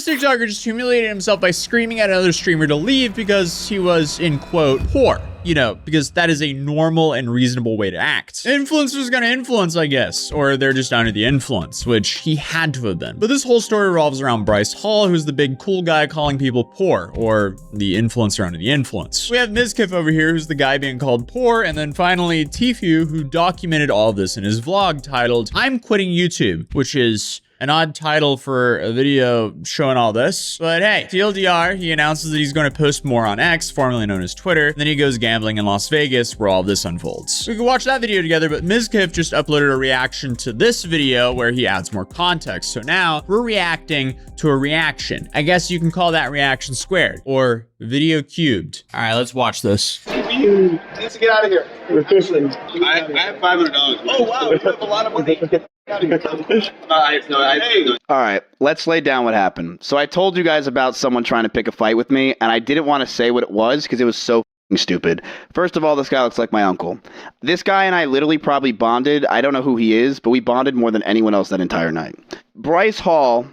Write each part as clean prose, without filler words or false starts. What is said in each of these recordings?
this TikToker just humiliated himself by screaming at another streamer to leave because he was, in quote, poor. You know, because that is a normal and reasonable way to act. Influencer's gonna influence, I guess, or they're just under the influence, which he had to have been. But this whole story revolves around Bryce Hall, who's the big cool guy calling people poor, or the influencer under the influence. We have Mizkif over here, who's the guy being called poor, and then finally Tfue, who documented all of this in his vlog titled, "I'm Quitting YouTube," which is an odd title for a video showing all this. But hey, TLDR, he announces that he's going to post more on X, formerly known as Twitter. Then he goes gambling in Las Vegas, where all this unfolds. We can watch that video together, but Mizkif just uploaded a reaction to this video where he adds more context. So now we're reacting to a reaction. I guess you can call that reaction squared or video cubed. All right, let's watch this. You need to get out of here. We're fishing. I have $500. Oh wow, you have a lot of money. I have no idea. All right, let's lay down what happened. So I told you guys about someone trying to pick a fight with me, and I didn't want to say what it was because it was so stupid. First of all, this guy looks like my uncle. This guy and I literally probably bonded. I don't know who he is, but we bonded more than anyone else that entire night. Bryce Hall,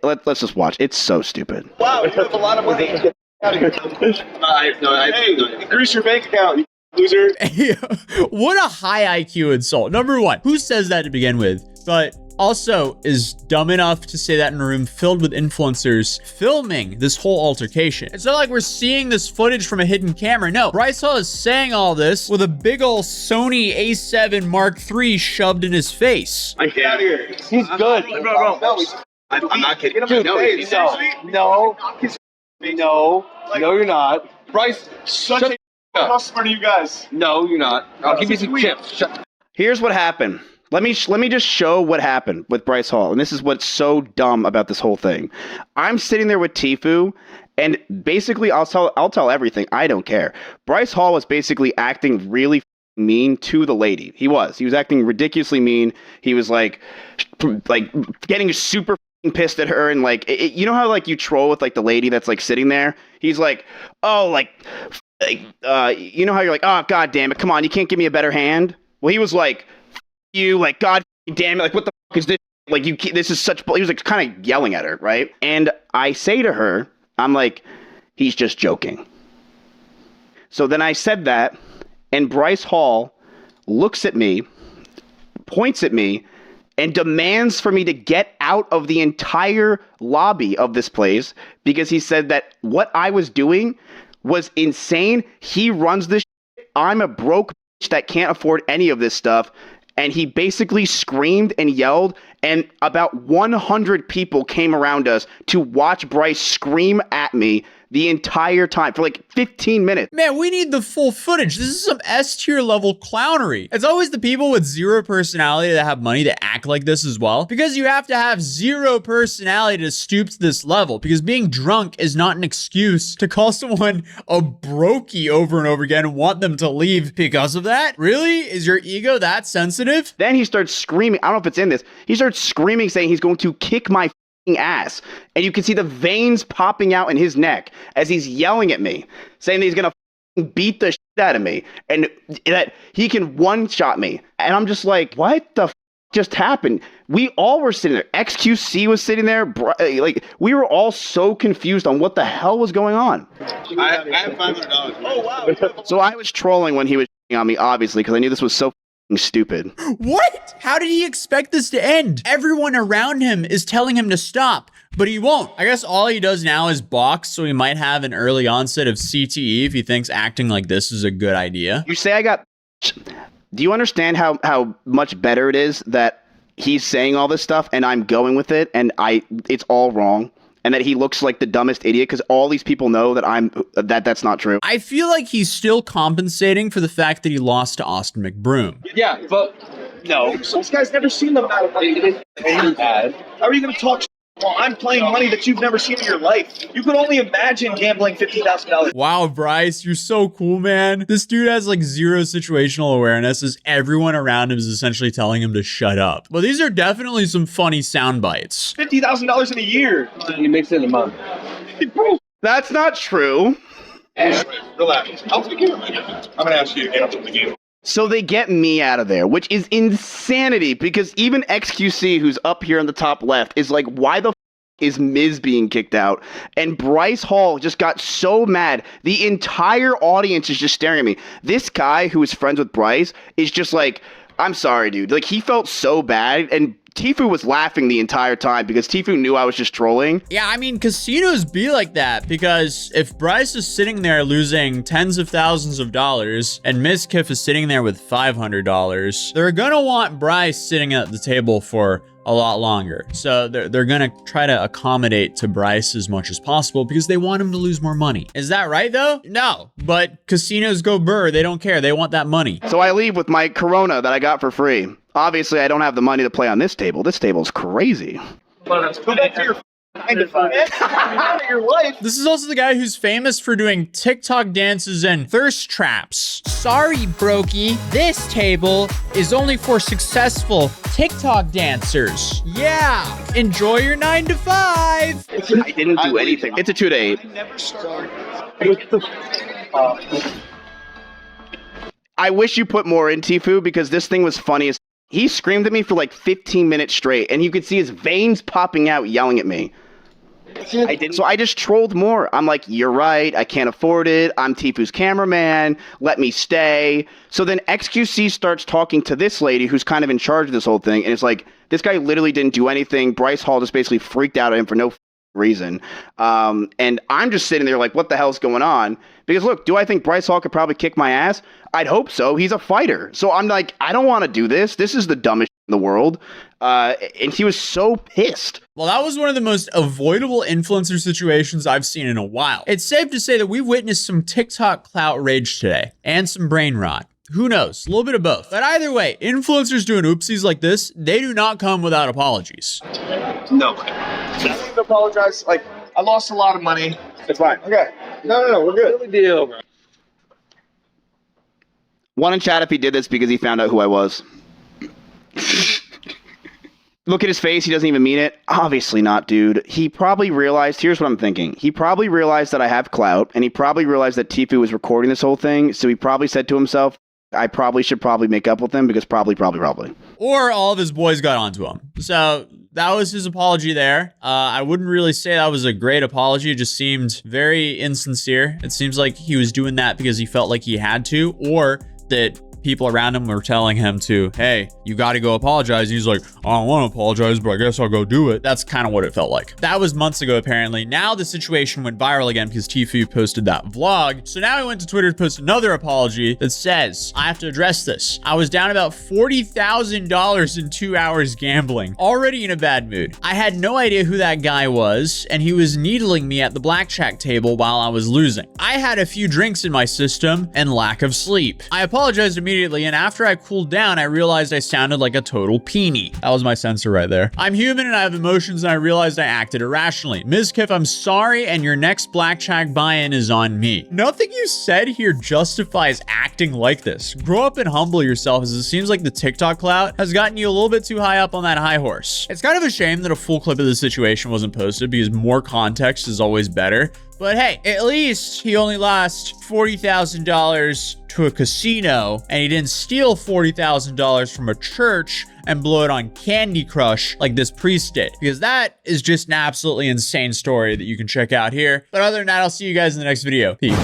let's just watch. It's so stupid. Wow, you have a lot of money. Get out of here. I have no idea. Increase your bank account, you loser. What a high IQ insult. Number one, who says that to begin with? But also is dumb enough to say that in a room filled with influencers filming this whole altercation. It's not like we're seeing this footage from a hidden camera. No, Bryce Hall is saying all this with a big ol' Sony A7 Mark III shoved in his face. I get out of here. He's good. Bro. I'm not kidding. Dude, No, no, you're not. Bryce, such a customer to you guys. No, you're not. I'll give you some chips. Here's what happened. Let me just show what happened with Bryce Hall, and this is what's so dumb about this whole thing. I'm sitting there with Tfue, and basically I'll tell everything. I don't care. Bryce Hall was basically acting really mean to the lady. He was acting ridiculously mean. He was like getting super pissed at her, and like you know how like you troll with like the lady that's like sitting there. He's like, oh, you know how you're like, oh god damn it, come on, you can't give me a better hand. Well, he was like, you, like, god damn it, like, what the fuck is this? Like, this is such, he was like kind of yelling at her, right? And I say to her, I'm like, he's just joking. So then I said that, and Bryce Hall looks at me, points at me, and demands for me to get out of the entire lobby of this place because he said that what I was doing was insane. He runs this shit. I'm a broke bitch that can't afford any of this stuff. And he basically screamed and yelled, and about 100 people came around us to watch Bryce scream at me the entire time for like 15 minutes. Man, we need the full footage. This is some S-tier level clownery. It's always the people with zero personality that have money to act like this as well, because you have to have zero personality to stoop to this level, because being drunk is not an excuse to call someone a brokey over and over again and want them to leave because of that. Really? Is your ego that sensitive? Then he starts screaming. I don't know if it's in this. He starts screaming, saying he's going to kick my ass, and you can see the veins popping out in his neck as he's yelling at me, saying that he's gonna beat the shit out of me and that he can one-shot me. And I'm just like, what the just happened? We all were sitting there. XQC was sitting there. Like, we were all so confused on what the hell was going on. I have $500. Oh wow. So I was trolling when he was on me, obviously, because I knew this was so stupid. What? How did he expect this to end? Everyone around him is telling him to stop, but he won't. I guess all he does now is box, so he might have an early onset of CTE if he thinks acting like this is a good idea. You say I got... Do you understand how much better it is that he's saying all this stuff and I'm going with it and it's all wrong? And that he looks like the dumbest idiot because all these people know that that's not true. I feel like he's still compensating for the fact that he lost to Austin McBroom. Yeah, but no. This guy's never seen them that bad. How are you going to talk? Well, I'm playing money that you've never seen in your life. You could only imagine gambling $50,000. Wow, Bryce, you're so cool, man. This dude has like zero situational awareness as everyone around him is essentially telling him to shut up. But these are definitely some funny sound bites. $50,000 in a year. You makes it in a month. That's not true. Relax. I'll take care of it. I'm going to ask you to get up from the game. So they get me out of there, which is insanity because even XQC, who's up here in the top left, is like, why the is Miz being kicked out. And Bryce Hall just got so mad. The entire audience is just staring at me. This guy who is friends with Bryce is just like, I'm sorry, dude. Like, he felt so bad. And Tfue was laughing the entire time because Tfue knew I was just trolling. Yeah, I mean, casinos be like that because if Bryce is sitting there losing tens of thousands of dollars and Mizkif is sitting there with $500, they're gonna want Bryce sitting at the table for a lot longer. So they're gonna try to accommodate to Bryce as much as possible because they want him to lose more money. Is that right though? No, but casinos go burr. They don't care. They want that money. So I leave with my Corona that I got for free. Obviously, I don't have the money to play on this table. This table's crazy. Go back to your 9 to 5. Out of your life. This is also the guy who's famous for doing TikTok dances and thirst traps. Sorry, Brokey. This table is only for successful TikTok dancers. Yeah. Enjoy your 9 to 5. I didn't do anything. It's a 2 to 8. I never started. I wish you put more in, Tfue, because this thing was funny as... He screamed at me for like 15 minutes straight, and you could see his veins popping out yelling at me. I didn't. So I just trolled more. I'm like, you're right. I can't afford it. I'm Tfue's cameraman. Let me stay. So then XQC starts talking to this lady who's kind of in charge of this whole thing. And it's like, this guy literally didn't do anything. Bryce Hall just basically freaked out at him for no reason. And I'm just sitting there like, what the hell's going on? Because look, do I think Bryce Hall could probably kick my ass? I'd hope so. He's a fighter. So I'm like, I don't want to do this. This is the dumbest in the world. And he was so pissed. Well, that was one of the most avoidable influencer situations I've seen in a while. It's safe to say that we witnessed some TikTok clout rage today and some brain rot. Who knows? A little bit of both. But either way, influencers doing oopsies like this, they do not come without apologies. No. I don't need to apologize. Like, I lost a lot of money. It's fine. Okay. No, we're good. Big deal, bro. One in chat if he did this because he found out who I was. Look at his face. He doesn't even mean it. Obviously not, dude. He probably realized, here's what I'm thinking. He probably realized that I have clout, and he probably realized that Tfue was recording this whole thing, so he probably said to himself, I should make up with him because probably. Or all of his boys got onto him. So that was his apology there. I wouldn't really say that was a great apology. It just seemed very insincere. It seems like he was doing that because he felt like he had to, or that people around him were telling him to, hey, you got to go apologize. And he's like, I don't want to apologize, but I guess I'll go do it. That's kind of what it felt like. That was months ago, apparently. Now the situation went viral again because Tfue posted that vlog. So now he went to Twitter to post another apology that says, I have to address this. I was down about $40,000 in 2 hours gambling, already in a bad mood. I had no idea who that guy was, and he was needling me at the blackjack table while I was losing. I had a few drinks in my system and lack of sleep. I apologized immediately, and after I cooled down, I realized I sounded like a total peenie. That was my censor right there. I'm human and I have emotions, and I realized I acted irrationally. Mizkif, I'm sorry, and your next blackjack buy-in is on me. Nothing you said here justifies acting like this. Grow up and humble yourself, as it seems like the TikTok clout has gotten you a little bit too high up on that high horse. It's kind of a shame that a full clip of the situation wasn't posted because more context is always better. But hey, at least he only lost $40,000 to a casino, and he didn't steal $40,000 from a church and blow it on Candy Crush like this priest did, because that is just an absolutely insane story that you can check out here. But other than that, I'll see you guys in the next video. Peace.